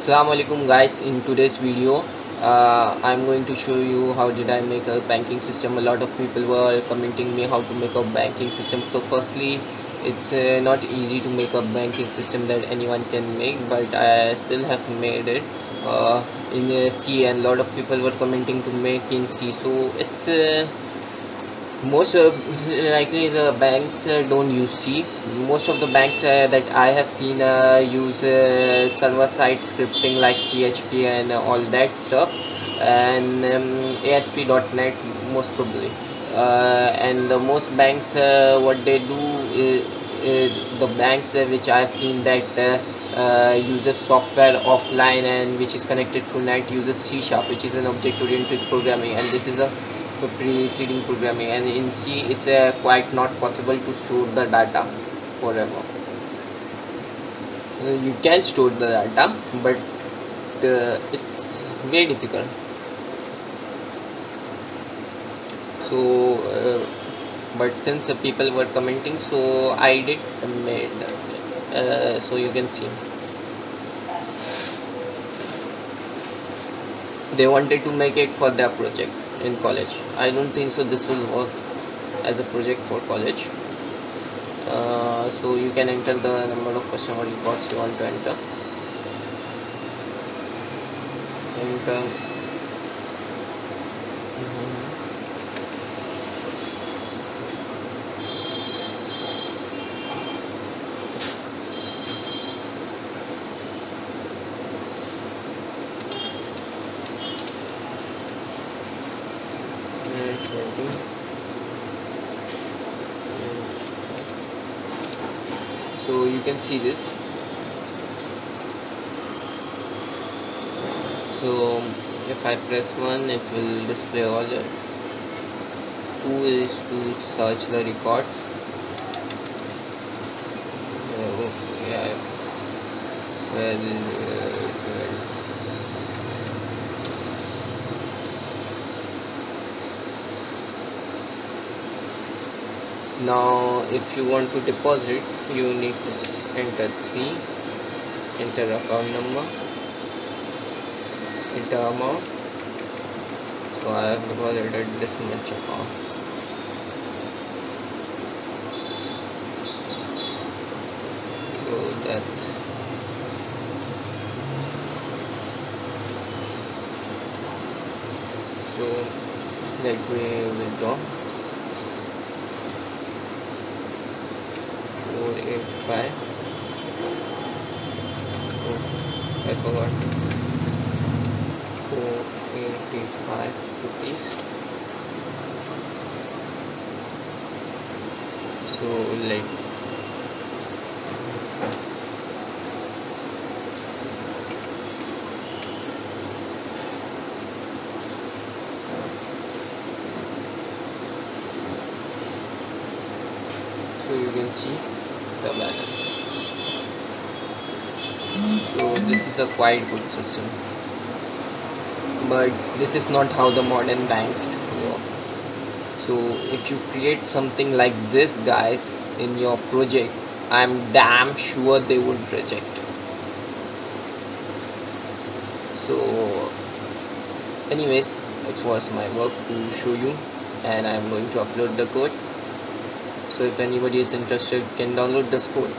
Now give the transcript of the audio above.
Assalamu alaikum guys. In today's video I'm going to show you how did I make a banking system. A lot of people were commenting me how to make a banking system. So firstly, it's not easy to make a banking system that anyone can make, but I still have made it in C, and a lot of people were commenting to make in C. So it's most likely the banks don't use C. Most of the banks that I have seen use server-side scripting like PHP and all that stuff, and ASP.NET most probably. And the most banks, what they do, the banks which I have seen that uses software offline and which is connected to net, uses C#, which is an object-oriented programming, and this is a preceding programming. And in C it's quite not possible to store the data forever. You can store the data, but it's very difficult. So but since people were commenting, so I did made so you can see they wanted to make it for their project in college. I don't think so this will work as a project for college. So you can enter the number of customer records you want to enter. So you can see this. So if I press 1, it will display all the 2 is to search the records. Yeah, now if you want to deposit, you need to enter 3, enter account number, enter amount. So I have deposited this much amount. So that's so let me withdraw 485. Oh, I forgot 485 rupees. So you can see the balance. So this is a quite good system, but this is not how the modern banks work. So if you create something like this, guys, in your project, I'm damn sure they would reject. So anyways, it was my work to show you, and I'm going to upload the code. So if anybody is interested, can download this code.